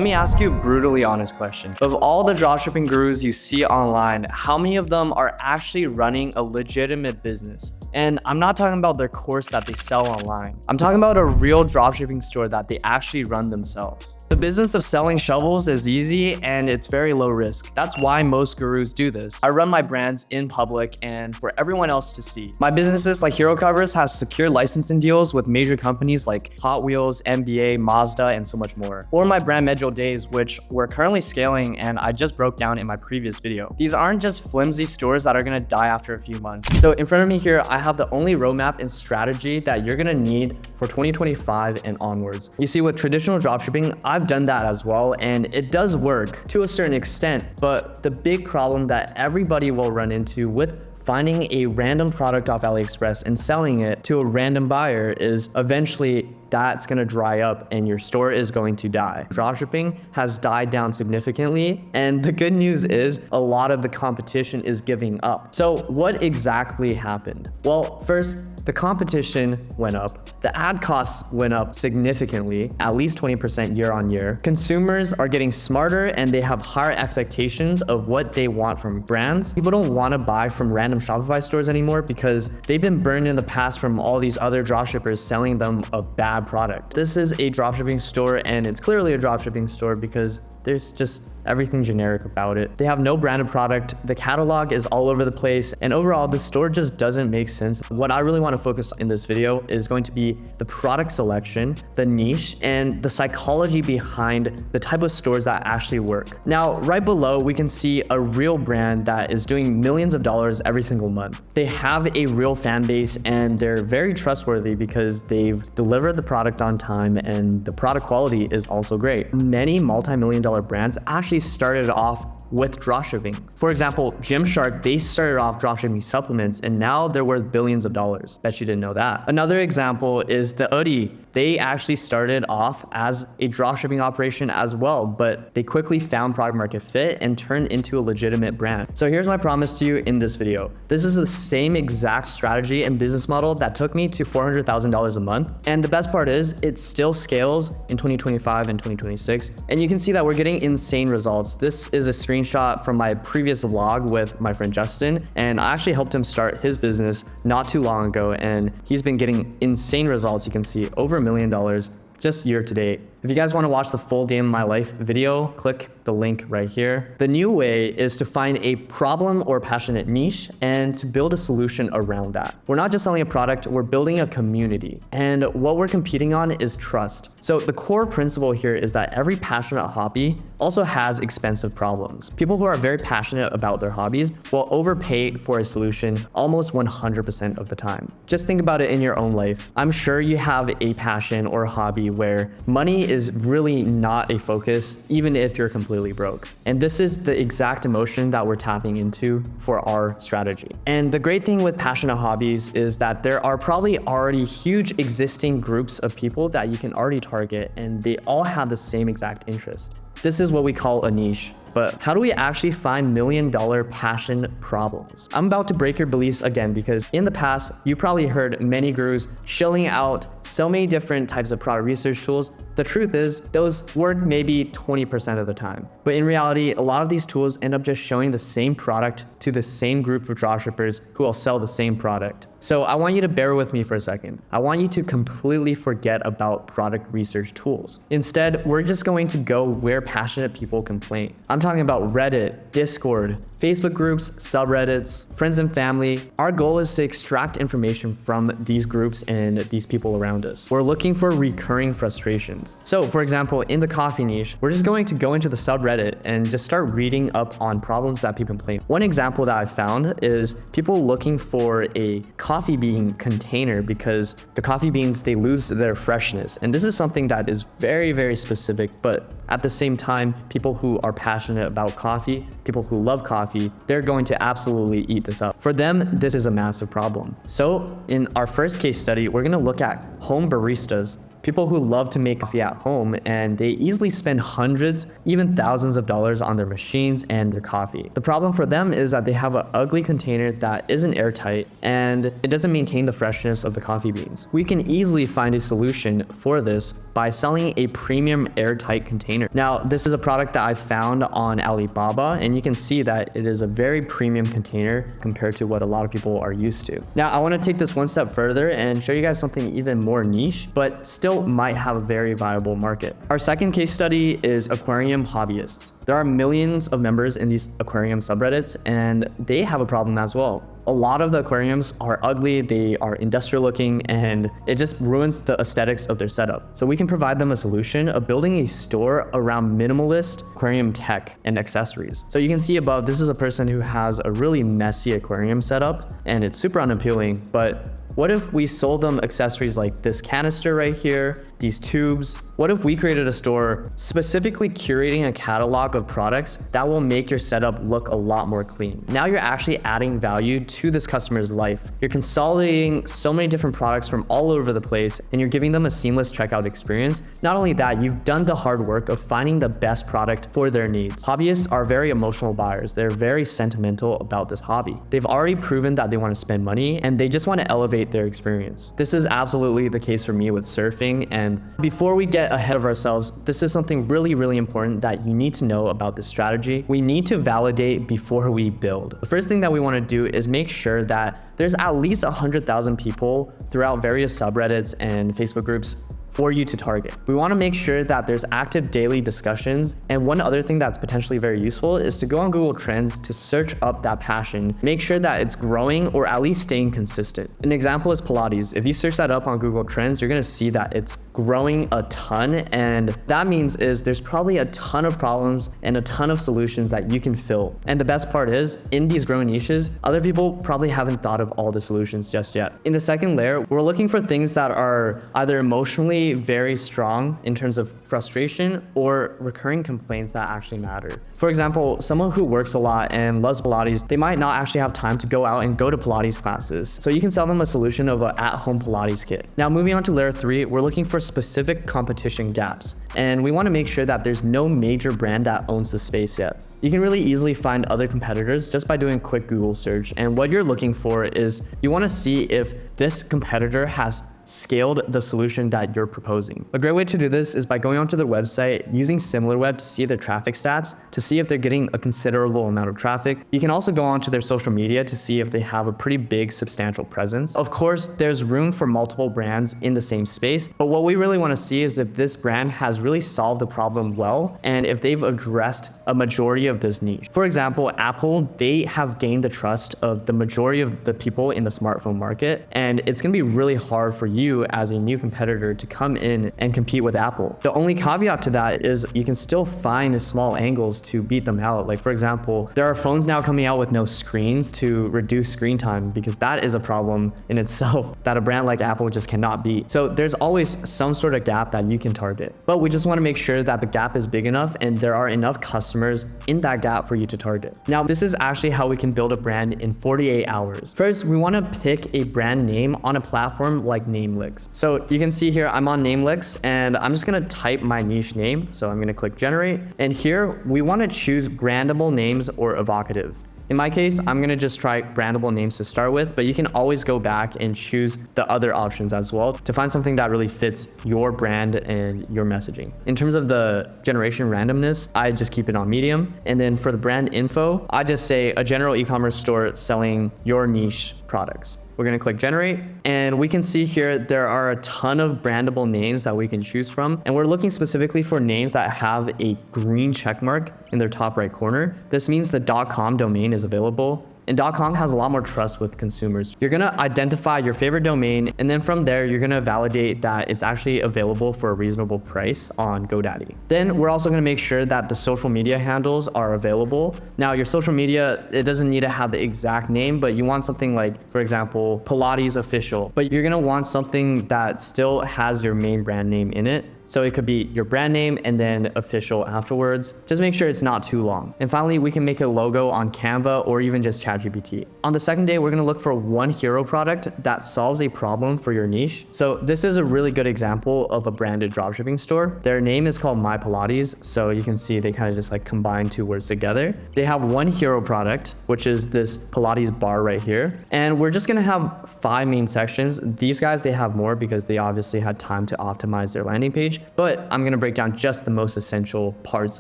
Let me ask you a brutally honest question. Of all the dropshipping gurus you see online, how many of them are actually running a legitimate business? And I'm not talking about their course that they sell online. I'm talking about a real dropshipping store that they actually run themselves. The business of selling shovels is easy and it's very low risk. That's why most gurus do this. I run my brands in public and for everyone else to see. My businesses like Hero Covers has secure licensing deals with major companies like Hot Wheels, NBA, Mazda, and so much more. Or my brand Medjo Days, which we're currently scaling and I just broke down in my previous video. These aren't just flimsy stores that are gonna die after a few months. So in front of me here, I have the only roadmap and strategy that you're gonna need for 2025 and onwards. You see, with traditional dropshipping, I've done that as well, and it does work to a certain extent, but the big problem that everybody will run into with finding a random product off AliExpress and selling it to a random buyer is eventually that's gonna dry up and your store is going to die. Dropshipping has died down significantly, and the good news is a lot of the competition is giving up. So what exactly happened? Well, first, the competition went up. The ad costs went up significantly, at least 20% year on year. Consumers are getting smarter and they have higher expectations of what they want from brands. People don't want to buy from random Shopify stores anymore because they've been burned in the past from all these other dropshippers selling them a bad product. This is a dropshipping store, and it's clearly a dropshipping store because there's just everything generic about it. They have no branded product, the catalog is all over the place, and overall the store just doesn't make sense. What I really want to focus in this video is going to be the product selection, the niche, and the psychology behind the type of stores that actually work. Now, right below, we can see a real brand that is doing millions of dollars every single month. They have a real fan base and they're very trustworthy because they've delivered the product on time and the product quality is also great. Many multi-million-dollar brands actually started off with dropshipping. For example, Gymshark, they started off dropshipping supplements and now they're worth billions of dollars. Bet you didn't know that. Another example is the Udi. They actually started off as a dropshipping operation as well, but they quickly found product market fit and turned into a legitimate brand. So here's my promise to you in this video. This is the same exact strategy and business model that took me to $400,000 a month. And the best part is it still scales in 2025 and 2026. And you can see that we're getting insane results. This is a screenshot from my previous vlog with my friend Justin, and I actually helped him start his business not too long ago, and he's been getting insane results. You can see over $1 million just year to date. If you guys want to watch the full day in my life video, click the link right here. The new way is to find a problem or passionate niche and to build a solution around that. We're not just selling a product, we're building a community. And what we're competing on is trust. So the core principle here is that every passionate hobby also has expensive problems. People who are very passionate about their hobbies will overpay for a solution almost 100% of the time. Just think about it in your own life. I'm sure you have a passion or a hobby where money is really not a focus, even if you're completely broke. And this is the exact emotion that we're tapping into for our strategy. And the great thing with passionate hobbies is that there are probably already huge existing groups of people that you can already target, and they all have the same exact interest. This is what we call a niche. But how do we actually find million-dollar passion problems? I'm about to break your beliefs again because in the past, you probably heard many gurus shilling out so many different types of product research tools. The truth is, those work maybe 20% of the time. But in reality, a lot of these tools end up just showing the same product to the same group of dropshippers who will sell the same product. So I want you to bear with me for a second. I want you to completely forget about product research tools. Instead, we're just going to go where passionate people complain. I'm talking about Reddit, Discord, Facebook groups, subreddits, friends and family. Our goal is to extract information from these groups and these people around us. We're looking for recurring frustrations. So for example, in the coffee niche, we're just going to go into the subreddit and just start reading up on problems that people complain. One example that I found is people looking for a coffee bean container because the coffee beans, they lose their freshness. And this is something that is very, very specific, but at the same time, people who are passionate about coffee, people who love coffee, they're going to absolutely eat this up. For them, this is a massive problem. So in our first case study, we're gonna look at home baristas. People who love to make coffee at home, and they easily spend hundreds, even thousands of dollars on their machines and their coffee. The problem for them is that they have an ugly container that isn't airtight and it doesn't maintain the freshness of the coffee beans. We can easily find a solution for this by selling a premium airtight container. Now, this is a product that I found on Alibaba, and you can see that it is a very premium container compared to what a lot of people are used to. Now, I want to take this one step further and show you guys something even more niche, but still might have a very viable market. Our second case study is aquarium hobbyists. There are millions of members in these aquarium subreddits, and they have a problem as well. A lot of the aquariums are ugly, they are industrial looking, and it just ruins the aesthetics of their setup. So we can provide them a solution of building a store around minimalist aquarium tech and accessories. So you can see above, this is a person who has a really messy aquarium setup, and it's super unappealing, but what if we sold them accessories like this canister right here, these tubes? What if we created a store specifically curating a catalog of products that will make your setup look a lot more clean? Now you're actually adding value to this customer's life. You're consolidating so many different products from all over the place, and you're giving them a seamless checkout experience. Not only that, you've done the hard work of finding the best product for their needs. Hobbyists are very emotional buyers. They're very sentimental about this hobby. They've already proven that they want to spend money, and they just want to elevate their experience. This is absolutely the case for me with surfing, and before we get ahead of ourselves, this is something really important that you need to know about this strategy. We need to validate before we build. The first thing that we want to do is make sure that there's at least 100,000 people throughout various subreddits and Facebook groups for you to target. We want to make sure that there's active daily discussions, and one other thing that's potentially very useful is to go on Google Trends to search up that passion, make sure that it's growing or at least staying consistent. An example is Pilates. If you search that up on Google Trends, you're going to see that it's growing a ton, and that means is there's probably a ton of problems and a ton of solutions that you can fill. And the best part is, in these growing niches, other people probably haven't thought of all the solutions just yet. In the second layer, we're looking for things that are either emotionally very strong in terms of frustration or recurring complaints that actually matter. For example, someone who works a lot and loves Pilates, they might not actually have time to go out and go to Pilates classes. So you can sell them a solution of an at-home Pilates kit. Now, moving on to layer 3, we're looking for specific competition gaps. And we want to make sure that there's no major brand that owns the space yet. You can really easily find other competitors just by doing a quick Google search. And what you're looking for is you want to see if this competitor has scaled the solution that you're proposing. A great way to do this is by going onto their website, using SimilarWeb to see their traffic stats, to see if they're getting a considerable amount of traffic. You can also go onto their social media to see if they have a pretty big, substantial presence. Of course, there's room for multiple brands in the same space, but what we really want to see is if this brand has really solved the problem well, and if they've addressed a majority of this niche. For example, Apple, they have gained the trust of the majority of the people in the smartphone market, and it's going to be really hard for you as a new competitor to come in and compete with Apple. The only caveat to that is you can still find small angles to beat them out. Like, for example, there are phones now coming out with no screens to reduce screen time, because that is a problem in itself that a brand like Apple just cannot beat. So there's always some sort of gap that you can target, but we just want to make sure that the gap is big enough and there are enough customers in that gap for you to target. Now, this is actually how we can build a brand in 48 hours. First, we want to pick a brand name on a platform like Namelix. So you can see here, I'm on Namelix, and I'm just going to type my niche name. So I'm going to click generate, and here we want to choose brandable names or evocative. In my case, I'm going to just try brandable names to start with, but you can always go back and choose the other options as well to find something that really fits your brand and your messaging. In terms of the generation randomness, I just keep it on medium. And then for the brand info, I just say a general e-commerce store selling your niche products. We're going to click generate, and we can see here there are a ton of brandable names that we can choose from, and we're looking specifically for names that have a green check mark in their top right corner. This means the .com domain is available, and .com has a lot more trust with consumers. You're going to identify your favorite domain, and then from there, you're going to validate that it's actually available for a reasonable price on GoDaddy. Then we're also going to make sure that the social media handles are available. Now, your social media, it doesn't need to have the exact name, but you want something like, for example, Pilates official, but you're going to want something that still has your main brand name in it. So it could be your brand name and then official afterwards. Just make sure it's not too long. And finally, we can make a logo on Canva or even just ChatGPT. On the second day, we're gonna look for one hero product that solves a problem for your niche. So this is a really good example of a branded dropshipping store. Their name is called My Pilates. So you can see they kind of just like combine two words together. They have one hero product, which is this Pilates bar right here. And we're just gonna have 5 main sections. These guys, they have more because they obviously had time to optimize their landing page, but I'm gonna break down just the most essential parts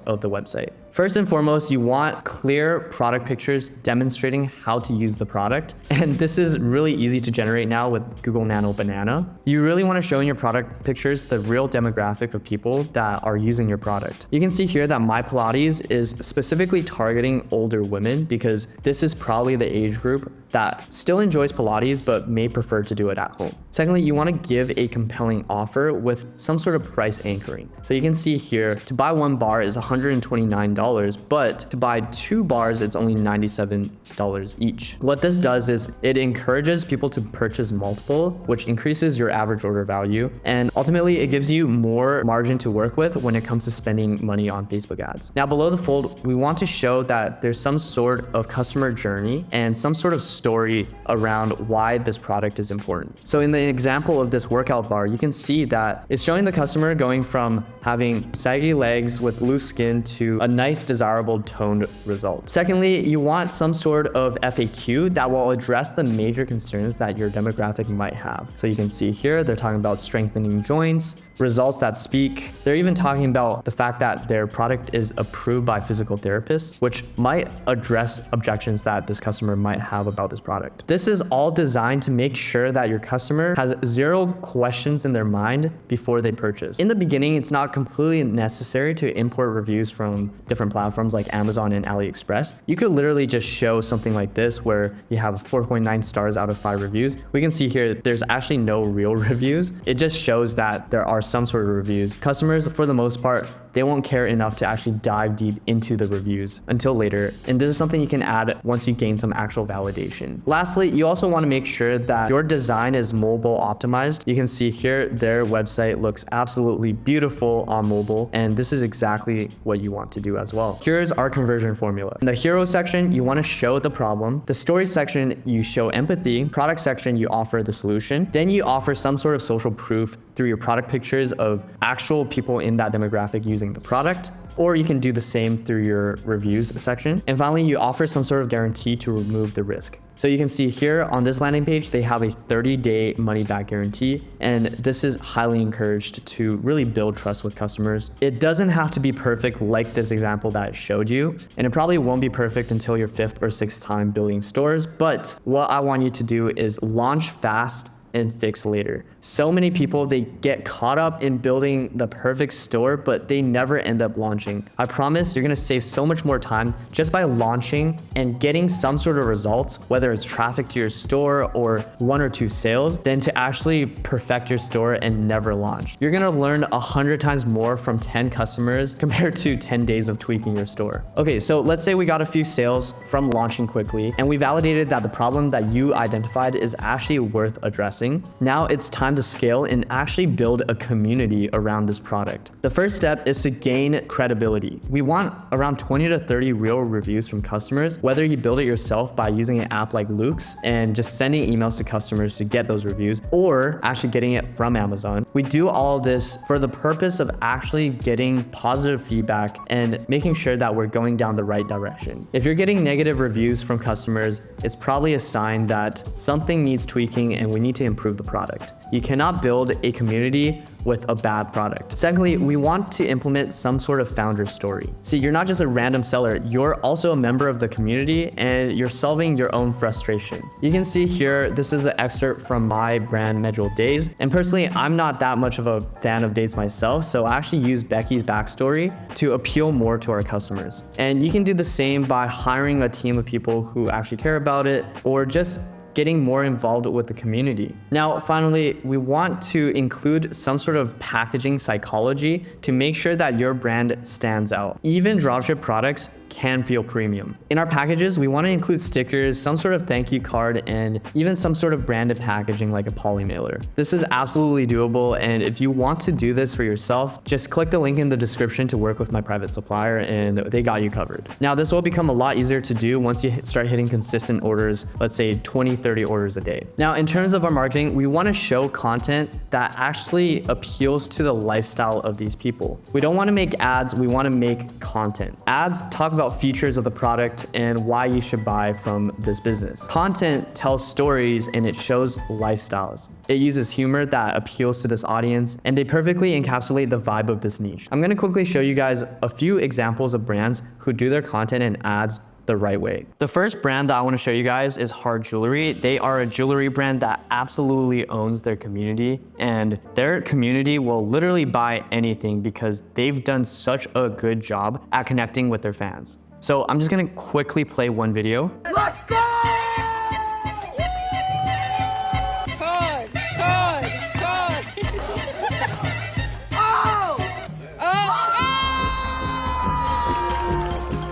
of the website. First and foremost, you want clear product pictures demonstrating how to use the product. And this is really easy to generate now with Google Nano Banana. You really want to show in your product pictures the real demographic of people that are using your product. You can see here that My Pilates is specifically targeting older women because this is probably the age group that still enjoys Pilates but may prefer to do it at home. Secondly, you want to give a compelling offer with some sort of price anchoring. So you can see here, to buy 1 bar is $129, but to buy 2 bars, it's only $97 each. What this does is it encourages people to purchase multiple, which increases your average order value. And ultimately, it gives you more margin to work with when it comes to spending money on Facebook ads. Now, below the fold, we want to show that there's some sort of customer journey and some sort of story around why this product is important. So in the example of this workout bar, you can see that it's showing the customer going from having saggy legs with loose skin to a nice desirable toned result. Secondly, you want some sort of FAQ that will address the major concerns that your demographic might have. So you can see here, they're talking about strengthening joints, results that speak. They're even talking about the fact that their product is approved by physical therapists, which might address objections that this customer might have about this product. This is all designed to make sure that your customer has 0 questions in their mind before they purchase. In the beginning, it's not completely necessary to import reviews from different platforms like Amazon and AliExpress. You could literally just show something like this where you have 4.9 stars out of 5 reviews. We can see here there's actually no real reviews. It just shows that there are some sort of reviews. Customers, for the most part, they won't care enough to actually dive deep into the reviews until later. And this is something you can add once you gain some actual validation. Lastly, you also want to make sure that your design is mobile optimized. You can see here, their website looks absolutely beautiful on mobile. And this is exactly what you want to do as well. Here's our conversion formula. In the hero section, you want to show the problem. The story section, you show empathy. Product section, you offer the solution. Then you offer some sort of social proof through your product pictures of actual people in that demographic using the product. Or you can do the same through your reviews section. And finally, you offer some sort of guarantee to remove the risk. So you can see here on this landing page, they have a 30-day money-back guarantee. And this is highly encouraged to really build trust with customers. It doesn't have to be perfect like this example that I showed you. And it probably won't be perfect until your 5th or 6th time building stores. But what I want you to do is launch fast and fix later. So many people, they get caught up in building the perfect store, but they never end up launching. I promise you're gonna save so much more time just by launching and getting some sort of results, whether it's traffic to your store or 1 or 2 sales, than to actually perfect your store and never launch. You're gonna learn 100 times more from 10 customers compared to 10 days of tweaking your store. Okay, so let's say we got a few sales from launching quickly, and we validated that the problem that you identified is actually worth addressing. Now it's time to scale and actually build a community around this product. The first step is to gain credibility. We want around 20 to 30 real reviews from customers, whether you build it yourself by using an app like Luke's and just sending emails to customers to get those reviews, or actually getting it from Amazon. We do all of this for the purpose of actually getting positive feedback and making sure that we're going down the right direction. If you're getting negative reviews from customers, it's probably a sign that something needs tweaking and we need to improve the product. You cannot build a community with a bad product. Secondly, we want to implement some sort of founder story. See, you're not just a random seller, you're also a member of the community and you're solving your own frustration. You can see here, this is an excerpt from my brand Medjool Days. And personally, I'm not that much of a fan of dates myself, so I actually use Becky's backstory to appeal more to our customers. And you can do the same by hiring a team of people who actually care about it, or just getting more involved with the community. Now, finally, we want to include some sort of packaging psychology to make sure that your brand stands out. Even dropship products can feel premium. In our packages, we want to include stickers, some sort of thank you card, and even some sort of branded packaging like a poly mailer. This is absolutely doable, and if you want to do this for yourself, just click the link in the description to work with my private supplier and they got you covered. Now, this will become a lot easier to do once you start hitting consistent orders, let's say 20, 30 orders a day. Now, in terms of our marketing, we want to show content that actually appeals to the lifestyle of these people. We don't want to make ads, we want to make content. Ads talk about features of the product and why you should buy from this business. Content tells stories and it shows lifestyles. It uses humor that appeals to this audience, and they perfectly encapsulate the vibe of this niche. I'm gonna quickly show you guys a few examples of brands who do their content and ads the right way. The first brand that I want to show you guys is Hard Jewelry. They are a jewelry brand that absolutely owns their community, and their community will literally buy anything because they've done such a good job at connecting with their fans. So I'm just gonna quickly play one video. Let's go!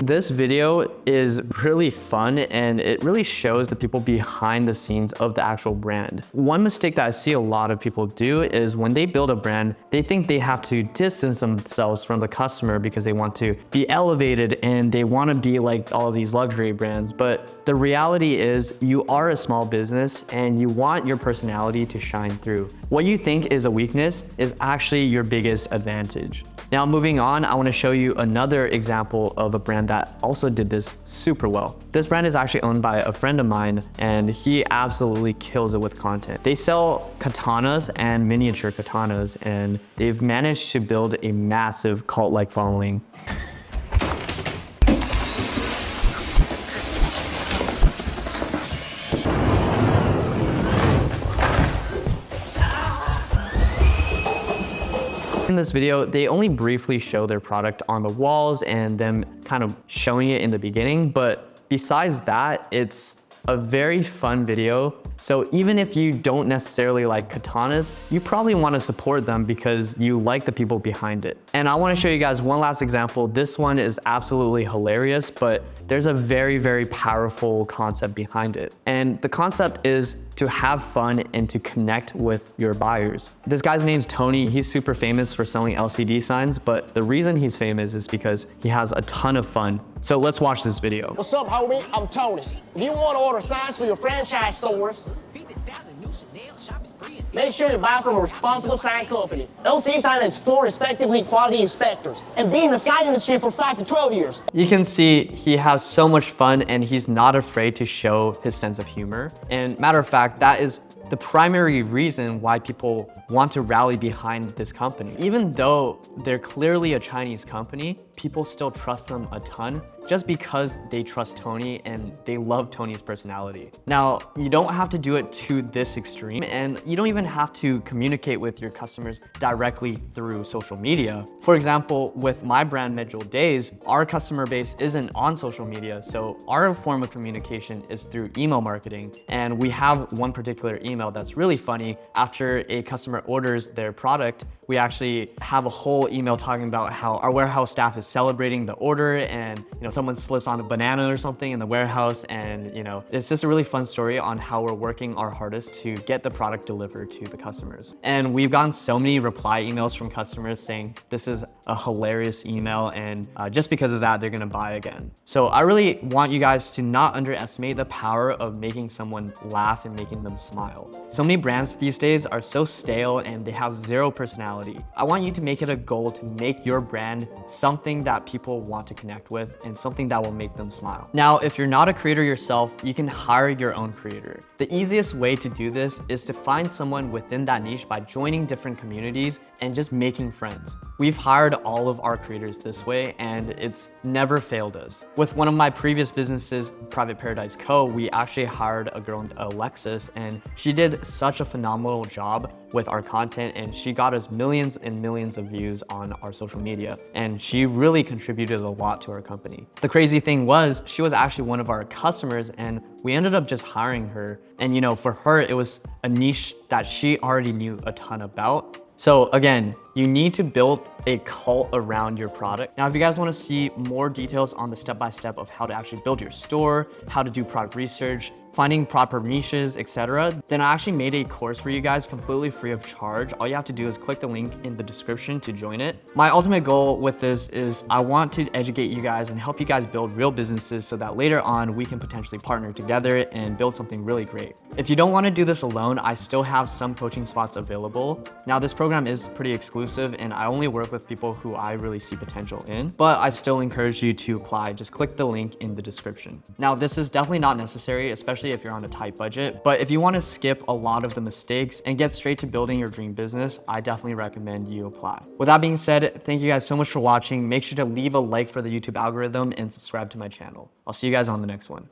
This video is really fun and it really shows the people behind the scenes of the actual brand. One mistake that I see a lot of people do is when they build a brand, they think they have to distance themselves from the customer because they want to be elevated and they want to be like all these luxury brands. But the reality is you are a small business and you want your personality to shine through. What you think is a weakness is actually your biggest advantage. Now, moving on, I want to show you another example of a brand that also did this super well. This brand is actually owned by a friend of mine and he absolutely kills it with content. They sell katanas and miniature katanas and they've managed to build a massive cult-like following. In this video, they only briefly show their product on the walls and them kind of showing it in the beginning, but besides that, it's a very fun video. So even if you don't necessarily like katanas, you probably want to support them because you like the people behind it. And I want to show you guys one last example. This one is absolutely hilarious, but there's a very, very powerful concept behind it. And the concept is to have fun and to connect with your buyers. This guy's name's Tony. He's super famous for selling LCD signs, but the reason he's famous is because he has a ton of fun. So let's watch this video. What's up, homie? I'm Tony. If you want to order signs for your franchise stores, make sure you buy from a responsible sign company. LCD sign has 4 respectively quality inspectors and been in the sign industry for 5 to 12 years. You can see he has so much fun and he's not afraid to show his sense of humor. And matter of fact, that is the primary reason why people want to rally behind this company. Even though they're clearly a Chinese company, people still trust them a ton just because they trust Tony and they love Tony's personality. Now, you don't have to do it to this extreme, and you don't even have to communicate with your customers directly through social media. For example, with my brand Medjool Days, our customer base isn't on social media, so our form of communication is through email marketing. And we have one particular email that's really funny. After a customer orders their product, we actually have a whole email talking about how our warehouse staff is celebrating the order and someone slips on a banana or something in the warehouse, and it's just a really fun story on how we're working our hardest to get the product delivered to the customers. And we've gotten so many reply emails from customers saying this is a hilarious email, and just because of that, they're gonna buy again. So I really want you guys to not underestimate the power of making someone laugh and making them smile. So many brands these days are so stale and they have zero personality. I want you to make it a goal to make your brand something that people want to connect with and something that will make them smile. Now, if you're not a creator yourself, you can hire your own creator. The easiest way to do this is to find someone within that niche by joining different communities and just making friends. We've hired all of our creators this way and it's never failed us. With one of my previous businesses, Private Paradise Co., we actually hired a girl named Alexis, and she did such a phenomenal job with our content, and she got us millions and millions of views on our social media. And she really contributed a lot to our company. The crazy thing was, she was actually one of our customers, and we ended up just hiring her. And you know, for her, it was a niche that she already knew a ton about. So again, you need to build a cult around your product. Now, if you guys want to see more details on the step-by-step of how to actually build your store, how to do product research, finding proper niches, etc., then I actually made a course for you guys completely free of charge. All you have to do is click the link in the description to join it. My ultimate goal with this is I want to educate you guys and help you guys build real businesses so that later on we can potentially partner together and build something really great. If you don't want to do this alone, I still have some coaching spots available. Now, this program is pretty exclusive and I only work with people who I really see potential in, but I still encourage you to apply. Just click the link in the description. Now, this is definitely not necessary, especially if you're on a tight budget, but if you want to skip a lot of the mistakes and get straight to building your dream business, I definitely recommend you apply. With that being said, thank you guys so much for watching. Make sure to leave a like for the YouTube algorithm and subscribe to my channel. I'll see you guys on the next one.